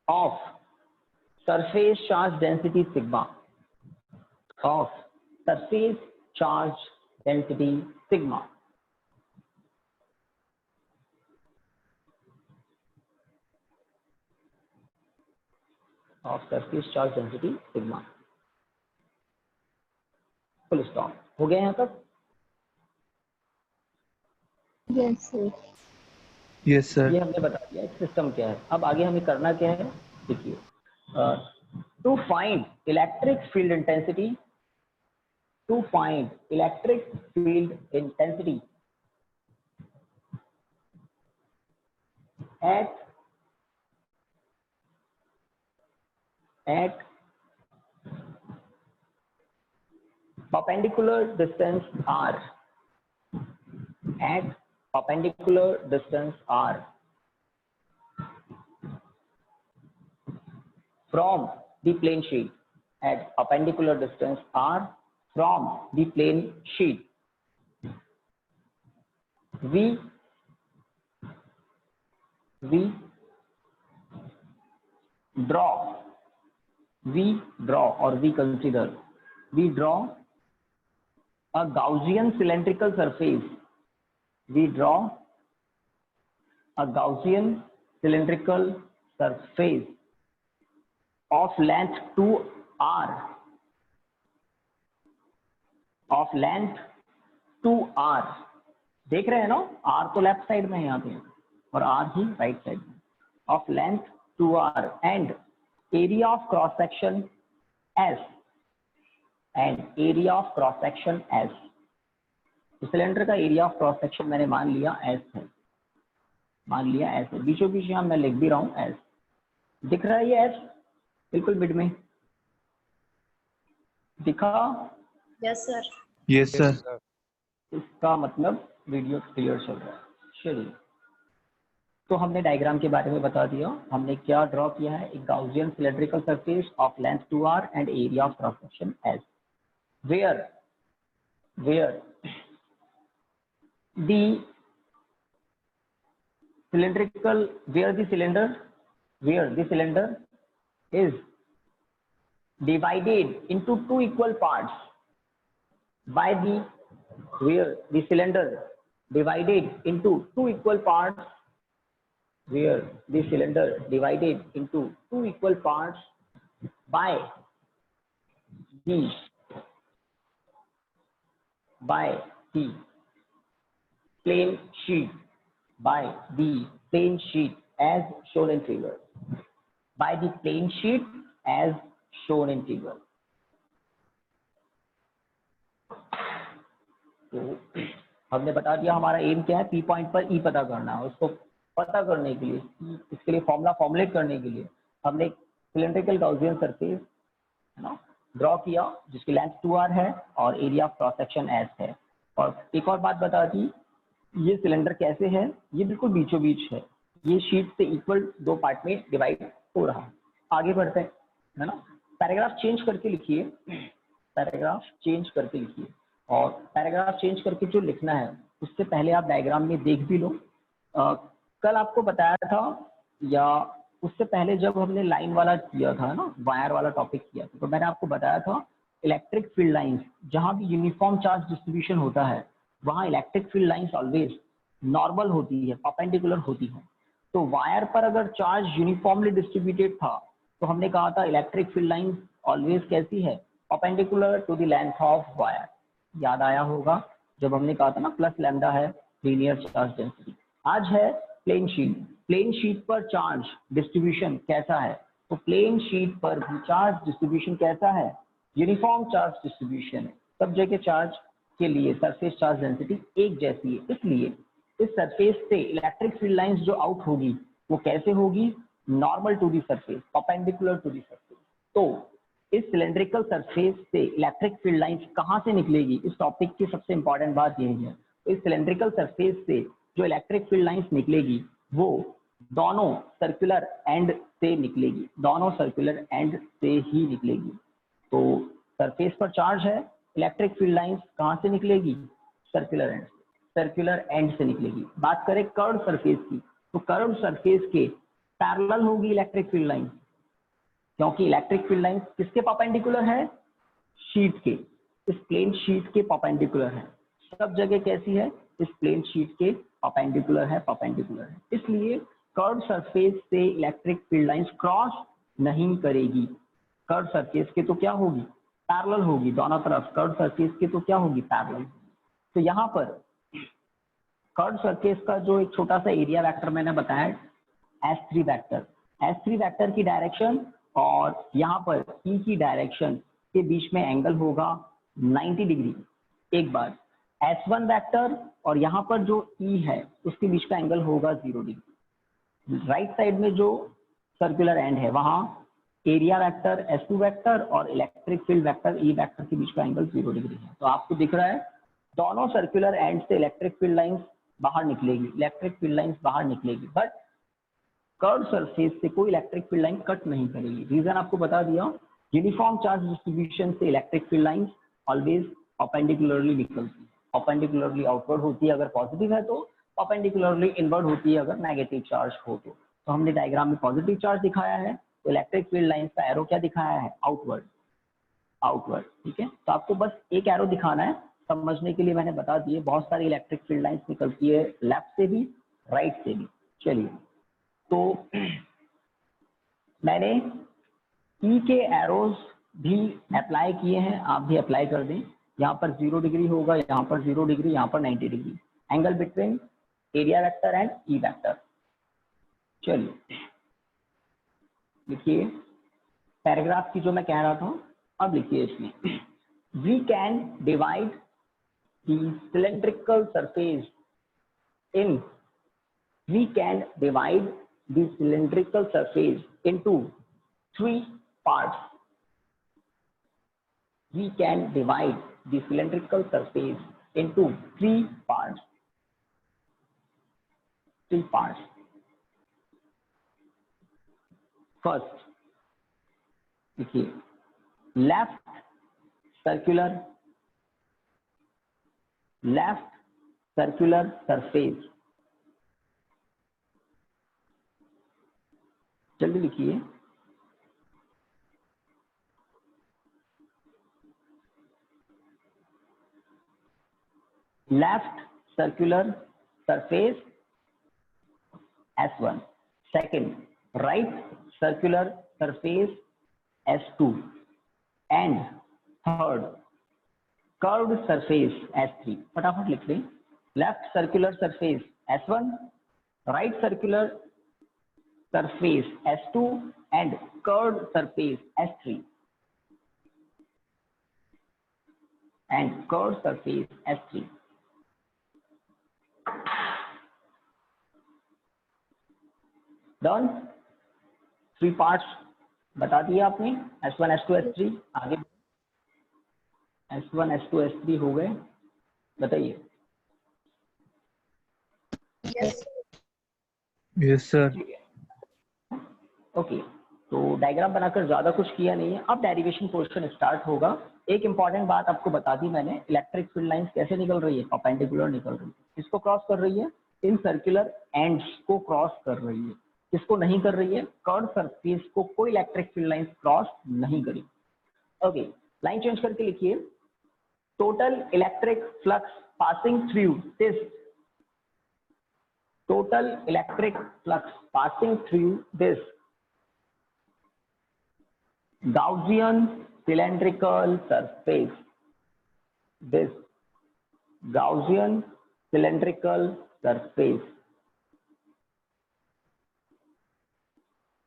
of surface charge density sigma, of surface charge density sigma. Of surface charge density sigma. Full stop. हो गया यहाँ तक? Yes sir. Yes sir. ये हमने बता दिया सिस्टम क्या है। अब आगे हमें करना क्या है, देखिए, to find electric field intensity, to find electric field intensity at perpendicular distance r, at perpendicular distance r from the plane sheet, at perpendicular distance r from the plane sheet, we draw or we consider, we draw a Gaussian cylindrical surface, we draw a Gaussian cylindrical surface of length 2r, of length 2r, देख रहे हैं ना, r तो left side में है यहाँ पे और r ही राइट साइड में, of length 2r and area of cross section s, and area of cross section s, cylinder का एरिया ऑफ क्रॉस सेक्शन मैंने मान लिया s है, मान लिया s है, बीचों बीच यहाँ मैं लिख भी रहा हूँ s, दिख रहा है ये s बिल्कुल मिड में दिखा? Yes sir. Yes sir. इसका मतलब वीडियो क्लियर चल रहा है। चलिए, तो हमने डायग्राम के बारे में बता दिया, हमने क्या ड्रॉ किया है, एक Gaussian cylindrical surface of length 2r and area of cross section s, where the cylinder is divided into two equal parts by the, where the cylinder divided into two equal parts, where the cylinder divided into two equal parts by the plane sheet, by the plane sheet as shown in figure, by the plane sheet as shown in figure. तो हमने बता दिया हमारा M क्या है, P point पर ई पता करना है। उसको पता करने के लिए, इसके लिए फॉर्मूलेट करने के लिए हमने एक सिलेंड्रिकल गाउसियन सरफेस है ना ड्रॉ किया जिसकी लेंथ 2r है और area of cross section s है। और एक और बात बता दी, ये सिलेंडर कैसे है, ये बिल्कुल बीचों बीच है, ये शीट से इक्वल दो पार्ट में डिवाइड हो रहा है। आगे बढ़ते हैं, है ना, पैराग्राफ चेंज करके लिखिए, पैराग्राफ चेंज करके लिखिए, और पैराग्राफ चेंज करके जो लिखना है उससे पहले आप डायग्राम में देख भी लो। कल आपको बताया था या उससे पहले जब हमने लाइन वाला किया था ना, वायर वाला टॉपिक किया था, तो मैंने आपको बताया था इलेक्ट्रिक फील्ड लाइंस, जहां भी यूनिफॉर्म चार्ज डिस्ट्रीब्यूशन होता है वहां electric field lines always normal होती है, परपेंडिकुलर होती है। तो वायर पर अगर चार्ज यूनिफॉर्मली डिस्ट्रीब्यूटेड था तो हमने कहा था इलेक्ट्रिक फील्ड लाइंस ऑलवेज कैसी है, perpendicular to the length of wire. याद आया होगा जब हमने कहा था ना प्लस लैम्डा है लीनियर चार्ज डेंसिटी। आज है प्लेन शीट, प्लेन शीट पर चार्ज डिस्ट्रीब्यूशन कैसा है, तो प्लेन शीट पर भी चार्ज डिस्ट्रीब्यूशन कैसा है, यूनिफॉर्म चार्ज डिस्ट्रीब्यूशन है। सब जगह चार्ज के लिए सरफेस चार्ज डेंसिटी एक जैसी है, इसलिए इस सरफेस से इलेक्ट्रिक फील्ड लाइंस जो आउट होगी वो कैसे होगी, normal to the surface, perpendicular to the surface. तो इस सिलेंड्रिकल सरफेस से इलेक्ट्रिक फील्ड लाइंस कहाँ से निकलेगी, इस टॉपिक की सबसे इंपॉर्टेंट बात यही है। तो इस सिलेंड्रिकल सरफेस से जो इलेक्ट्रिक फील्ड लाइंस निकलेगी वो दोनों सर्कुलर एंड से निकलेगी, दोनों सर्कुलर एंड से ही निकलेगी। तो सरफेस पर चार्ज है, इलेक्ट्रिक फील्ड लाइंस कहाँ से निकलेगी, सर्कुलर एंड से, सर्कुलर एंड से निकलेगी। बात करें कर्व सरफेस की, तो कर्व सरफेस के पैरेलल होगी इलेक्ट्रिक फील्ड लाइन, क्योंकि इलेक्ट्रिक फील्ड लाइन किसके परपेंडिकुलर है? शीट के, इस प्लेन शीट के परपेंडिकुलर है। सब जगह कैसी है? इस प्लेन शीट के परपेंडिकुलर है, परपेंडिकुलर है। इसलिए कर्व सरफेस से इलेक्ट्रिक फील्ड लाइंस क्रॉस नहीं करेगी। कर्व सरफेस के तो क्या होगी? पैरेलल होगी दोनों तरफ। कर्व सरफेस के तो क्या होगी? पैरेलल। तो यहाँ पर कर्व सरफेस का जो एक छोटा सा एरिया वेक्टर मैंने बताया S3 वेक्टर, S3 वेक्टर की डायरेक्शन और यहाँ पर E की डायरेक्शन के बीच में एंगल होगा 90 डिग्री। एक बार S1 वेक्टर और यहाँ पर जो E है उसके बीच का एंगल होगा 0 डिग्री। राइट साइड में जो सर्कुलर एंड है वहाँ एरिया वेक्टर S2 वेक्टर और electric field vector E vector के बीच का एंगल 0 डिग्री है। तो आपको दिख रहा है दोनों सर्कुलर एंड से इलेक्ट्रिक फील्ड लाइंस बाहर निकलेगी, इलेक्ट्रिक फील्ड लाइंस बाहर निकलेगी, बट कर्व सरफेस से कोई इलेक्ट्रिक फील्ड लाइन कट नहीं करेगी। रीजन आपको बता दिया, यूनिफॉर्म चार्ज डिस्ट्रीब्यूशन से electric field lines always perpendicularly निकलती है। परपेंडिकुलरली आउटवर्ड होती है अगर पॉजिटिव है तो, परपेंडिकुलरली इनवर्ड होती है अगर नेगेटिव चार्ज हो तो हमने डायग्राम में पॉजिटिव चार्ज दिखाया है, तो इलेक्ट्रिक फील्ड लाइंस का एरो क्या दिखाया है? Outward, outward. ठीक है, तो आपको बस एक एरो दिखाना है, समझने के लिए मैंने बता दिए। बहुत सारी इलेक्ट्रिक फील्ड लाइंस निकलती है लेफ्ट से भी राइट से भी। चलिए, तो मैंने ई के एरोज भी अप्लाई किए हैं, आप भी अप्लाई कर दें। यहाँ पर 0 डिग्री होगा, यहाँ पर 0 डिग्री, यहाँ पर 90 degree, angle between area vector and E vector. चलिए लिखिए पैराग्राफ की जो मैं कह रहा था, अब लिखिए इसमें, we can divide the cylindrical surface in, we can divide the cylindrical surface into 3 parts. We can divide the cylindrical surface into 3 parts. 3 parts. First, देखिए, left circular surface, जल्दी लिखिए, left circular surface S1, second right circular surface S2 and third curved surface S3। फटाफट लिख लें, left circular surface S1, right circular surface S2 and curved surface S3 and curved surface S3। Done, 3 parts बता दिए आपने, S1 S2 S3। आगे S1 S2 S3 हो गए, बताइए। Yes, sir. ओके, तो डायग्राम बनाकर ज्यादा कुछ किया नहीं है, अब डेरिवेशन पोर्शन स्टार्ट होगा। एक इंपॉर्टेंट बात आपको बता दी मैंने, इलेक्ट्रिक फील्ड लाइंस कैसे निकल रही है? परपेंडिकुलर निकल रही है। किसको क्रॉस कर रही है? इन सर्कुलर एंड्स को क्रॉस कर रही है। किसको नहीं कर रही है? कर्व सरफेस को कोई इलेक्ट्रिक फील्ड लाइन क्रॉस नहीं करी। ओके, लाइन चेंज करके लिखिए, total electric flux passing through this, total electric flux passing through this Gaussian cylindrical surface, this Gaussian cylindrical surface,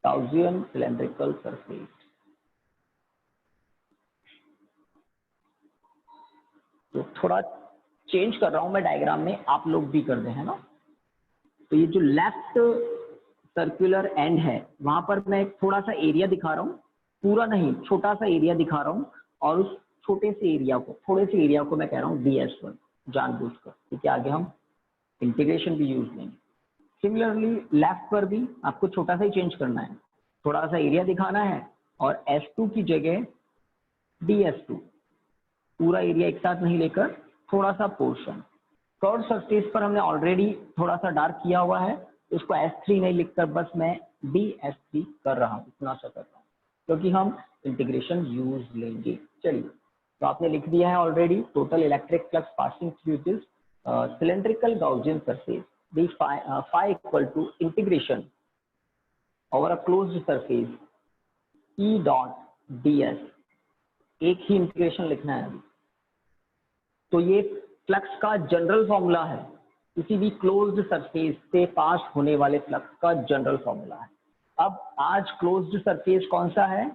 Gaussian cylindrical surface। तो थोड़ा change कर रहा हूं मैं डायग्राम में, आप लोग भी कर दें, है ना। तो ये जो लेफ्ट सर्कुलर एंड है वहां पर मैं थोड़ा सा एरिया दिखा रहा हूँ, पूरा नहीं, छोटा सा एरिया दिखा रहा हूँ, और उस छोटे से एरिया को, थोड़े से एरिया को मैं कह रहा हूँ DS1 जानबूझकर, ठीक है। आगे हम इंटीग्रेशन भी यूज लेंगे। सिमिलरली लेफ्ट पर भी आपको छोटा सा ही चेंज करना है, थोड़ा सा एरिया दिखाना है और S2 की जगह DS2, पूरा एरिया एक साथ नहीं लेकर थोड़ा सा पोर्शन। कर्व सरफेस पर हमने ऑलरेडी थोड़ा सा डार्क किया हुआ है, उसको S3 नहीं लिखकर बस मैं ds3 कर रहा हूँ, इतना सा कर रहा हूँ क्योंकि हम इंटीग्रेशन यूज लेंगे। चलिए, तो आपने लिख दिया है already, total electric flux passing through this cylindrical Gaussian surface the phi equal to integration over a closed surface E dot ds। एक ही इंटीग्रेशन लिखना है अभी। तो ये फ्लक्स का जनरल फॉर्मूला है, किसी भी क्लोज्ड सरफेस से पास होने वाले फ्लक्स का जनरल फॉर्मूला है। अब आज क्लोज्ड सरफेस कौन सा है?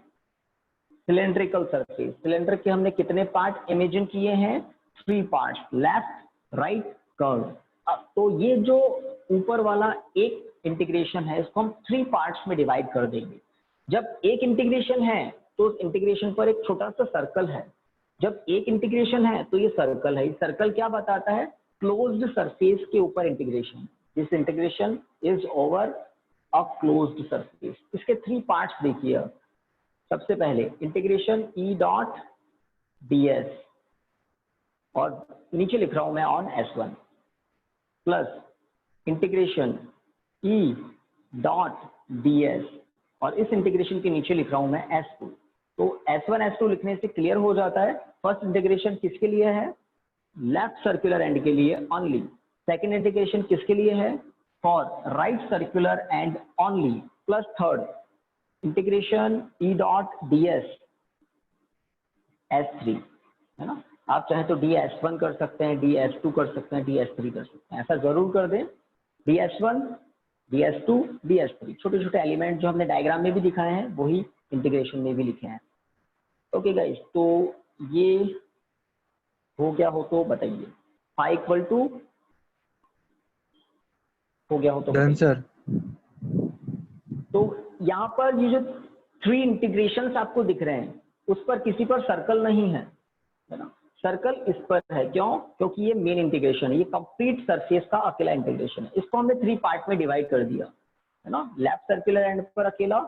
Cylindrical surface. सिलेंडर के हमने कितने पार्ट इमेजिन किए हैं? 3 पार्ट्स, लेफ्ट राइट कर्व। अब तो ये जो ऊपर वाला एक इंटीग्रेशन है इसको हम 3 पार्ट्स में डिवाइड कर देंगे। जब एक इंटीग्रेशन है तो उस इंटीग्रेशन पर एक छोटा सा सर्कल है, जब एक इंटीग्रेशन है तो ये सर्कल है। सर्कल क्या बताता है? क्लोज्ड सरफेस के ऊपर integration. This integration is over a closed surface. इसके 3 पार्ट्स देखिए। सबसे पहले इंटीग्रेशन ई डॉट ds और नीचे लिख रहा हूं मैं on S1 plus integration E dot ds और इस इंटीग्रेशन के नीचे लिख रहा हूं मैं S2। तो S1 S2 लिखने से क्लियर हो जाता है फर्स्ट इंटीग्रेशन किसके लिए है? लेफ्ट सर्कुलर एंड के लिए ओनली। सेकेंड इंटीग्रेशन किसके लिए है? For right circular and only. Plus third integration E dot ds S3, है ना। आप चाहे तो ds1 कर सकते हैं, ds2 कर सकते हैं, ds3 कर सकते हैं, ऐसा जरूर कर दें। ds1 ds2 ds3 छोटे छोटे एलिमेंट जो हमने डायग्राम में भी दिखाए हैं वही इंटीग्रेशन में भी लिखे हैं। ओके गाइस, तो ये हो गया हो तो बताइए। फाई इक्वल टू हो गया हो तो डन बताइए। सर। तो यहाँ पर ये जो 3 इंटीग्रेशंस आपको दिख रहे हैं उस पर किसी पर सर्कल नहीं है, है ना। सर्कल इस पर है, क्यों? क्योंकि ये मेन इंटीग्रेशन है, ये कंप्लीट सरफेस का अकेला इंटीग्रेशन है। इसको हमने 3 पार्ट में डिवाइड कर दिया, है ना। लेफ्ट सर्कुलर एंड पर अकेला,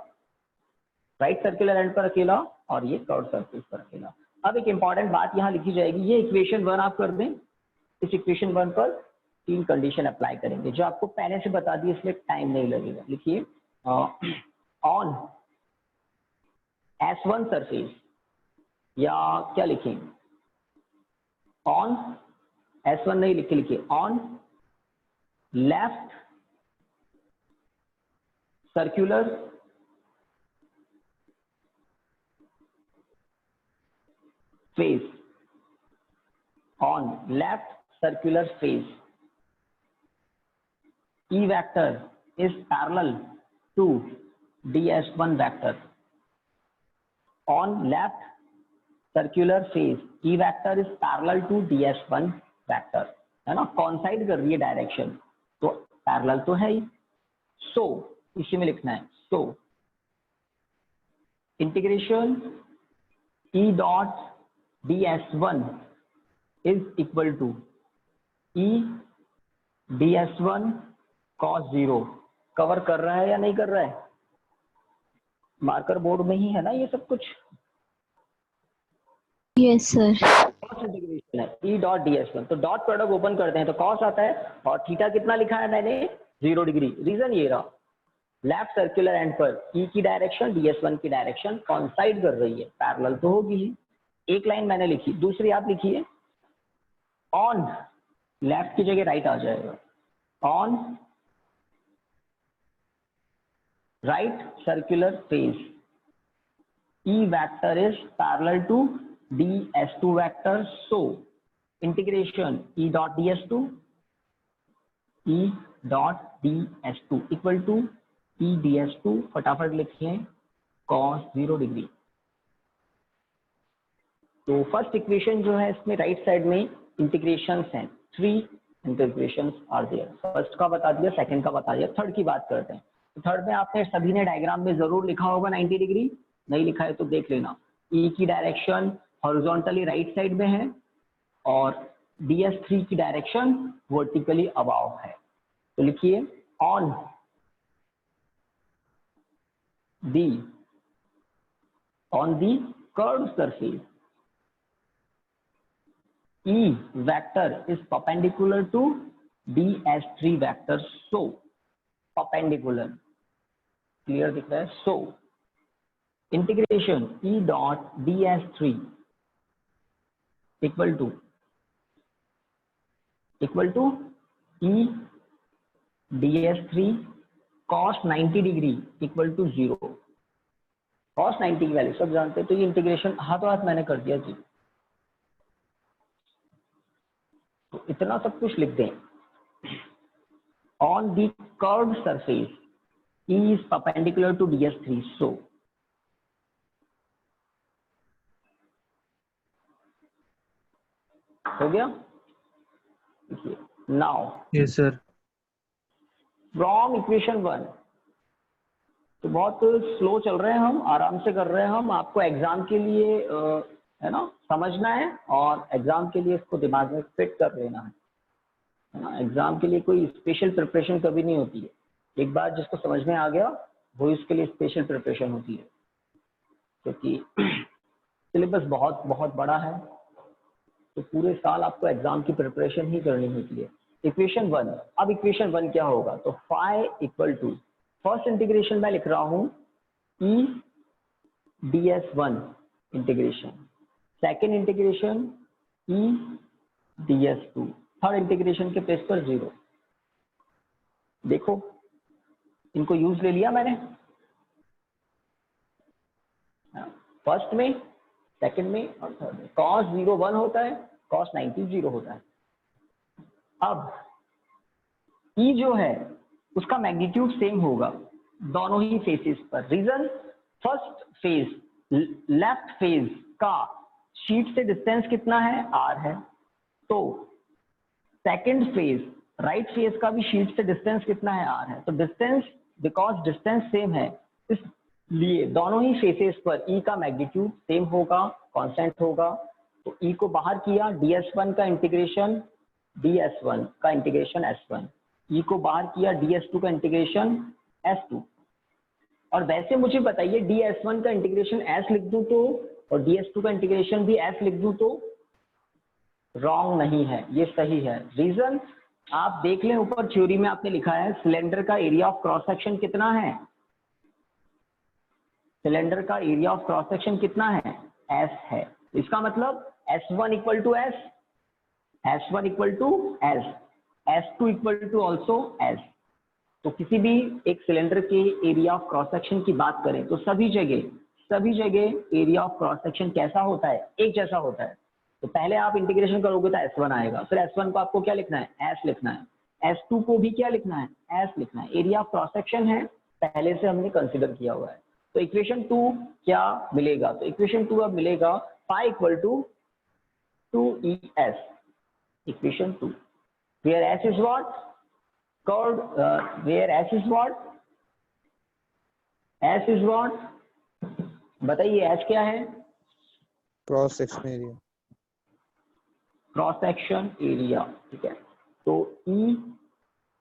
राइट सर्कुलर एंड पर अकेला और ये कर्व सरफेस पर अकेला। अब एक इंपॉर्टेंट बात यहाँ लिखी जाएगी, ये इक्वेशन 1 आप कर दें। इस इक्वेशन 1 पर 3 कंडीशन अप्लाई करेंगे जो आपको पहले से बता दी, इसलिए टाइम नहीं लगेगा। लिखिए ऑन S1 सरफेस, या क्या लिखें? ऑन S1 नहीं लिखे, लिखिए on left circular face, on left circular face E vector is parallel to ds1 vector। On left circular face E vector is parallel to ds1 vector, है ना। कॉन्साइड कर रही है डायरेक्शन, तो पैरेलल तो है ही। सो इसी में लिखना है, so integration E dot ds1 is equal to E ds1 cos 0। Cover कर रहा है या नहीं कर रहा है? मार्कर बोर्ड में ही है ना ये सब कुछ। Yes, sir. कॉस इंटीग्रेशन है E डॉट ds1, तो डॉट प्रोडक्ट ओपन करते हैं तो कॉस आता है और थीटा कितना लिखा है मैंने? 0 डिग्री। रीजन ये रहा, लेफ्ट सर्कुलर एंड पर E की डायरेक्शन ds1 की डायरेक्शन कॉन्साइड कर रही है, पैरेलल तो होगी ही। एक लाइन मैंने लिखी, दूसरी आप लिखिए। ऑन लेफ्ट की जगह राइट आ जाएगा, on right circular face E vector is parallel to ds2 vector, so integration E dot ds2 equal to E ds2, फटाफट लिखिए, cos 0 डिग्री। तो फर्स्ट इक्वेशन जो है इसमें राइट साइड में इंटीग्रेशंस हैं, 3 इंटीग्रेशंस आर देयर। फर्स्ट का बता दिया, सेकंड का बता दिया, थर्ड की बात करते हैं। थर्ड में आपने सभी ने डायग्राम में जरूर लिखा होगा 90 डिग्री, नहीं लिखा है तो देख लेना। E की डायरेक्शन हॉरिजॉन्टली राइट साइड में है और ds3 की डायरेक्शन वर्टिकली अबाव है। तो लिखिए on the curve surface E vector is perpendicular to ds3 vector, so perpendicular clear दिख रहा है? So integration E dot ds3 equal to E ds3 cos 90 degree equal to 0। cos 90 की value सब जानते हैं, तो ये इंटीग्रेशन हाथों हाथ मैंने कर दिया जी। तो इतना सब कुछ लिख दें। On the curved surface E is perpendicular to ds3, so हो गया। Now Yes, sir. From equation 1, तो बहुत स्लो चल रहे हैं हम, आराम से कर रहे हैं हम। आपको एग्जाम के लिए है ना समझना है, और एग्जाम के लिए इसको दिमाग में फिट कर लेना है ना। एग्जाम के लिए कोई स्पेशल प्रिपरेशन कभी नहीं होती है। एक बार जिसको समझ में आ गया वो इसके लिए स्पेशल प्रिपरेशन होती है, क्योंकि सिलेबस बहुत बहुत बड़ा है, तो पूरे साल आपको एग्जाम की प्रिपरेशन ही करनी होती है। इक्वेशन 1, अब इक्वेशन 1 क्या होगा? तो phi equal to, first integration मैं लिख रहा हूं E ds1 integration, second integration E ds2, third integration के पेज पर 0। देखो इनको यूज ले लिया मैंने, फर्स्ट में, सेकंड में और थर्ड में। cos 0 1 होता है, cos 90 0 होता है। अब E जो है उसका मैग्नीट्यूड सेम होगा दोनों ही फेसेस पर। Reason, first phase left phase का शीट से डिस्टेंस कितना है? r है। तो सेकंड फेज राइट फेज का भी शीट से डिस्टेंस कितना है? r है। तो डिस्टेंस, बिकॉज डिस्टेंस सेम है, इसलिए दोनों ही फेसेस पर E का मैग्नीट्यूड सेम होगा, कांस्टेंट होगा। तो E को बाहर किया, ds1 का इंटीग्रेशन ds1 का इंटीग्रेशन s1, E को बाहर किया, ds2 का इंटीग्रेशन s2। और वैसे मुझे बताइए ds1 का इंटीग्रेशन s लिख दूं तो, और ds2 का इंटीग्रेशन भी s लिख दूं तो रॉन्ग नहीं है, ये सही है। रीजन आप देख लें, ऊपर थ्योरी में आपने लिखा है सिलेंडर का एरिया ऑफ क्रॉस सेक्शन कितना है? सिलेंडर का एरिया ऑफ क्रॉस सेक्शन कितना है? s है। इसका मतलब s1 equal to s, s1 equal to s, s2 equal to also s। तो किसी भी एक सिलेंडर के एरिया ऑफ क्रॉस सेक्शन की बात करें तो सभी जगह एरिया ऑफ क्रॉस सेक्शन कैसा होता है? एक जैसा होता है। तो पहले आप इंटीग्रेशन करोगे तो s1 आएगा, फिर s1 को आपको क्या लिखना है? s लिखना है। s2 को भी क्या लिखना है? s लिखना है। एरिया ऑफ क्रॉस सेक्शन है, पहले से हमने कंसिडर किया हुआ है। तो इक्वेशन 2 क्या मिलेगा? तो इक्वेशन 2 अब मिलेगा phi equal to 2es, equation 2, where s is what? Curved, where s is what? s is what? बताइए s क्या है? Cross section area. Cross section area, ठीक है। तो E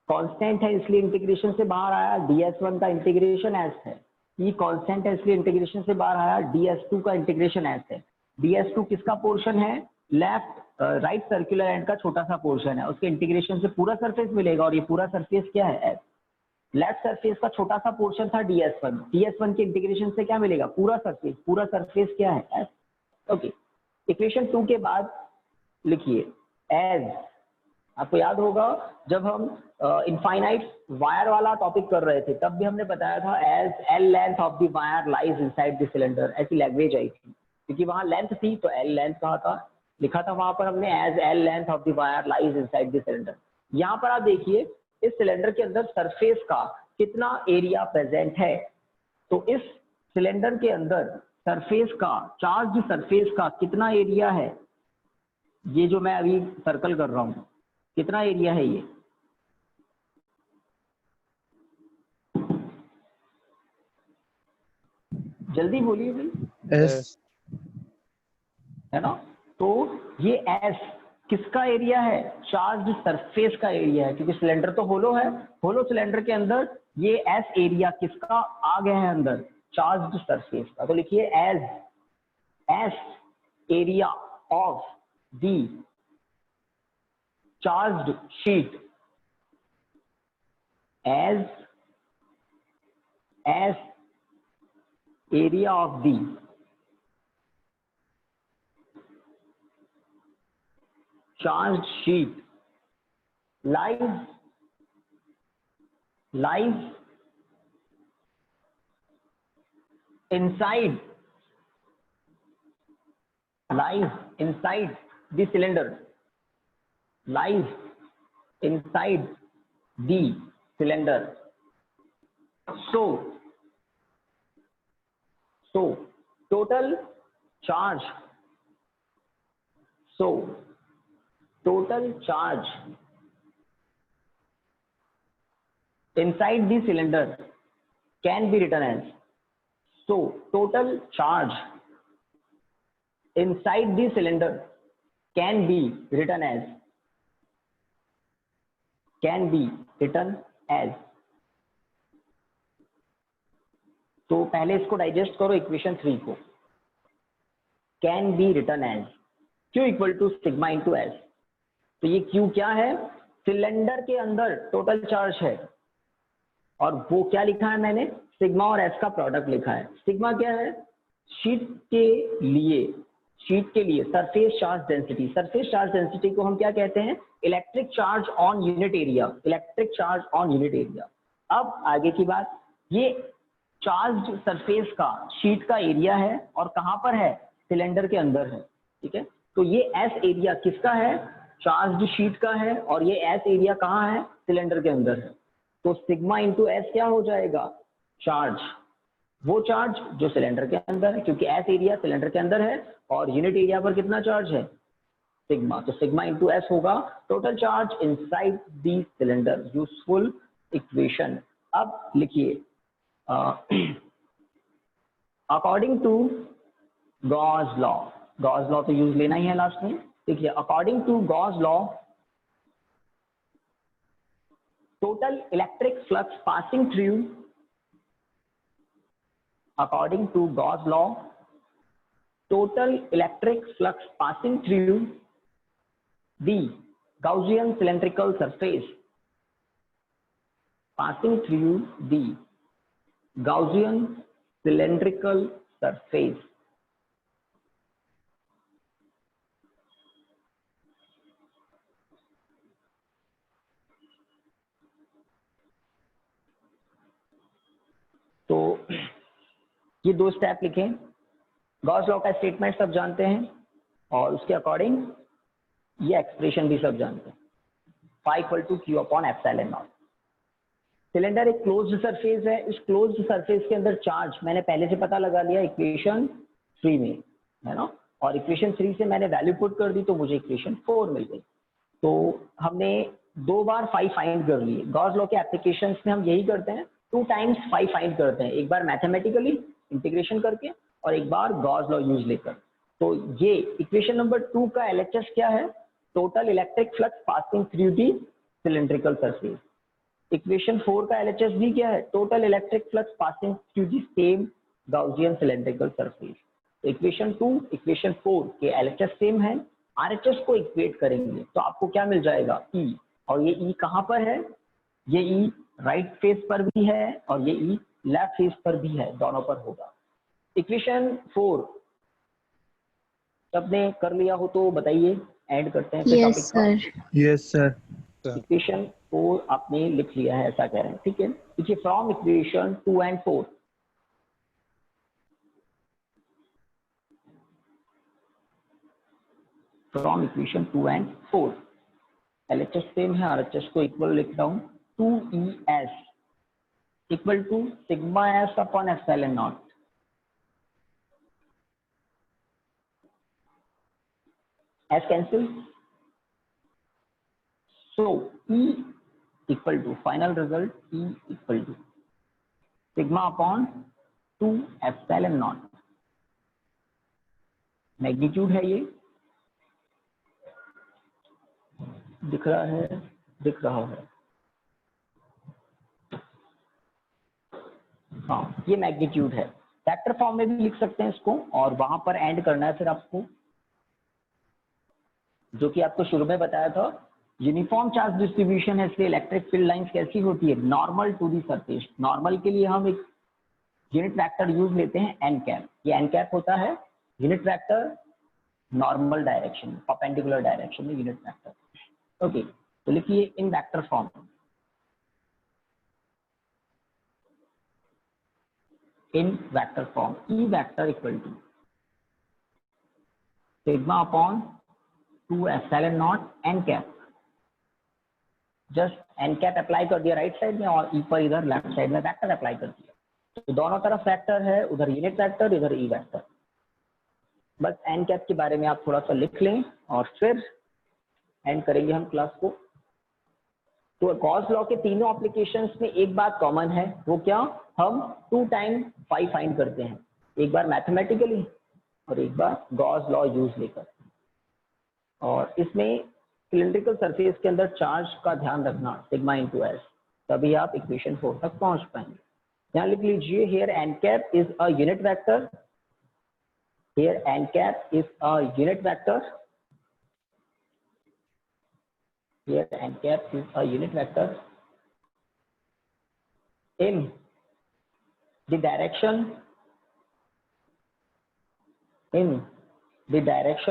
कांस्टेंट है इसलिए इंटीग्रेशन से बाहर आया, ds1 का इंटीग्रेशन s है। E कांस्टेंट है इसलिए इंटीग्रेशन से बाहर आया, ds2 का इंटीग्रेशन s है। ds2 किसका पोर्शन है? लेफ्ट राइट सर्कुलर एंड का छोटा सा पोर्शन है, उसके इंटीग्रेशन से पूरा सरफेस मिलेगा, और ये पूरा सरफेस क्या है? s। लेफ्ट सरफेस का छोटा सा पोर्शन था ds1, ds1 के इंटीग्रेशन से क्या मिलेगा? पूरा सरफेस क्या है? s। ओके, इक्वेशन 2 के बाद लिखिए एज, आपको याद होगा जब हम इनफाइनाइट वायर वाला टॉपिक कर रहे थे तब भी हमने बताया था as L length of the wire lies inside the cylinder, ऐसी लैंग्वेज आई थी, क्योंकि वहां लेंथ थी तो एल लेंथ कहा था, लिखा था वहां पर हमने as L length of the wire lies inside the cylinder. यहाँ पर आप देखिए इस सिलेंडर के अंदर सरफेस का कितना एरिया प्रेजेंट है। तो इस सिलेंडर के अंदर सरफेस का, चार्ज सरफेस का कितना एरिया है? ये जो मैं अभी सर्कल कर रहा हूं, कितना एरिया है ये? जल्दी बोलिए भाई। S. है ना? तो ये एस किसका एरिया है? चार्ज सरफेस का एरिया है, क्योंकि सिलेंडर तो होलो है, होलो सिलेंडर के अंदर ये एस एरिया किसका आ गया है अंदर? चार्ज सरफेस का। तो लिखिए as S area of the charged sheet, as as area of the charged sheet lies inside the cylinder, lies inside the cylinder. So total charge inside the cylinder can be written as, total charge inside the cylinder can be written as तो पहले इसको digest करो equation 3 को। Can be written as Q equal to sigma into S. तो ये Q क्या है? Cylinder के अंदर टोटल चार्ज है, और वो क्या लिखा है मैंने? सिग्मा और एस का प्रोडक्ट लिखा है। सिग्मा क्या है? शीट के लिए surface charge density. Surface charge density को हम क्या कहते हैं? Electric charge on unit area. अब आगे की बात, ये चार्ज सरफेस का शीट का एरिया है और कहां पर है? सिलेंडर के अंदर है। ठीक है, तो ये एस एरिया किसका है? चार्ज शीट का है, और ये एस एरिया कहां है? सिलेंडर के अंदर है। तो सिग्मा इंटू एस क्या हो जाएगा? चार्ज, वो चार्ज जो सिलेंडर के अंदर है, क्योंकि एस एरिया सिलेंडर के अंदर है और यूनिट एरिया पर कितना चार्ज है? सिग्मा। तो सिग्मा इंटू एस होगा total charge inside the cylinder. Useful equation. अब लिखिए, अकॉर्डिंग टू गॉस लॉ तो यूज लेना ही है लास्ट में। देखिए, according to Gauss law total electric flux passing through, according to Gauss law, total electric flux passing through the Gaussian cylindrical surface, तो ये दो स्टेप लिखें। गॉस लॉ का स्टेटमेंट सब जानते हैं, और उसके अकॉर्डिंग ये एक्सप्रेशन भी सब जानते हैं। Phi equal to Q upon epsilon not. Cylinder एक क्लोज्ड सरफेस है। इस क्लोज्ड सरफेस के अंदर चार्ज मैंने पहले से पता लगा लिया इक्वेशन 3 में, है ना, और इक्वेशन 3 से मैंने वैल्यू पुट कर दी तो मुझे इक्वेशन 4 मिल गई। तो हमने 2 बार फाई फाइंड कर लिए। गॉस लॉ के एप्लीकेशन में हम यही करते हैं, 2 टाइम्स फाई फाइंड करते हैं, एक बार मैथमेटिकली इंटीग्रेशन करके और एक बार गॉस लॉ यूज लेकर। तो ये इक्वेशन नंबर 2 का LHS क्या है? Total electric flux passing through the cylindrical surface. Equation 4 का LHS भी क्या है? Total electric flux passing through the same Gaussian cylindrical surface. Equation 2 equation 4 के LHS सेम है। RHS को इक्वेट करेंगे तो आपको क्या मिल जाएगा? E। और ये E कहां पर है? ये E राइट फेस पर भी है और ये E लेफ्ट फेस पर भी है, दोनों पर होगा। इक्वेशन 4 सबने कर लिया हो तो बताइए, ऐड करते हैं फिर Yes, topic sir. Yes, sir. Equation 4 आपने लिख लिया है, ऐसा कह रहे हैं। ठीक है, देखिए from equation 2 and 4, from equation 2 and 4 LHS same है, RHS को इक्वल लिख रहा हूं, 2ES equal to sigma S upon epsilon not. S cancel, so E equal to final result E equal to sigma upon 2 epsilon not. Magnitude है ये, दिख रहा है? हाँ, ये मैग्नीट्यूड है। वेक्टर फॉर्म में भी लिख सकते हैं इसको, और वहां पर एंड करना है फिर आपको, जो कि आपको शुरू में बताया था। यूनिफॉर्म चार्ज डिस्ट्रीब्यूशन है, इसलिए इलेक्ट्रिक फील्ड लाइंस कैसी होती है? Normal to the surface. Normal के लिए हम एक यूनिट वेक्टर यूज लेते हैं एन कैप। ये एन कैप होता है unit vector normal direction, perpendicular direction में यूनिट वेक्टर। ओके, तो लिखिए in vector form, in vector form E vector equal to sigma upon 2 epsilon not n cap. Just n cap apply कर दिया right side में और E पर इधर left side में वेक्टर अप्लाई कर दिया, तो दोनों तरफ वेक्टर है, उधर यूनिट वेक्टर इधर ई वेक्टर। बस एन कैप के बारे में आप थोड़ा सा लिख लें और फिर एंड करेंगे हम क्लास को। तो गॉस लॉ के तीनों एप्लीकेशंस में एक बात कॉमन है, वो क्या, हम 2 टाइम फाई फाइंड करते हैं, एक बार मैथमेटिकली और एक बार गॉस लॉ यूज लेकर। और इसमें सिलिंड्रिकल सरफेस के अंदर चार्ज का ध्यान रखना सिग्मा इंटू एस, तभी आप इक्वेशन 4 तक पहुंच पाएंगे। यहाँ लिख लीजिए here n cap is a unit vector, here n cap is a unit vector, here n cap is a unit vector in the direction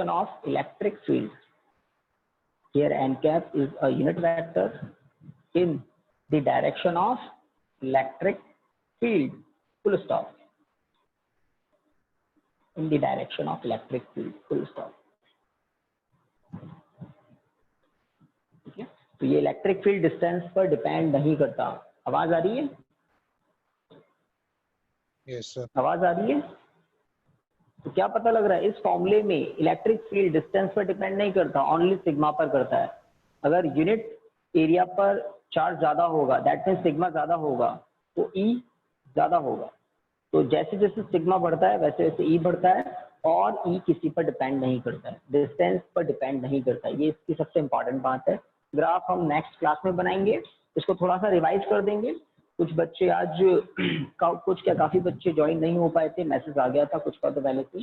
of electric field. Here n cap is a unit vector in the direction of electric field, full stop, in the direction of electric field, full stop। ठीक है, तो ये electric field distance पर depend नहीं करता। आवाज आ रही है? Yes, sir. आवाज आ रही है? तो क्या पता लग रहा है, इस फॉर्मूले में इलेक्ट्रिक फील्ड डिस्टेंस पर डिपेंड नहीं करता, ओनली सिग्मा पर करता है। अगर यूनिट एरिया पर चार्ज ज्यादा होगा, दैट मीन्स सिग्मा ज्यादा होगा, तो ई ज्यादा होगा। तो जैसे जैसे सिग्मा बढ़ता है वैसे वैसे ई बढ़ता है, और ई किसी पर डिपेंड नहीं करता है, डिस्टेंस पर डिपेंड नहीं करता है। ये इसकी सबसे इंपॉर्टेंट बात है। ग्राफ हम नेक्स्ट क्लास में बनाएंगे, इसको थोड़ा सा रिवाइज कर देंगे। कुछ बच्चे आज कुछ क्या काफी बच्चे ज्वाइन नहीं हो पाए थे, मैसेज आ गया था कुछ का तो पहले से,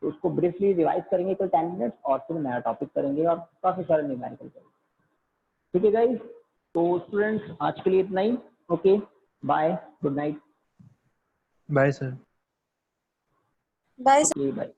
तो उसको ब्रीफली रिवाइज करेंगे कोई 10 मिनट्स और फिर नया टॉपिक करेंगे और काफी सारे न्यूमेरिकल करेंगे। ठीक है गाइस, तो स्टूडेंट्स आज के लिए इतना ही। Okay, bye, good night. Bye sir. Bye. Bye.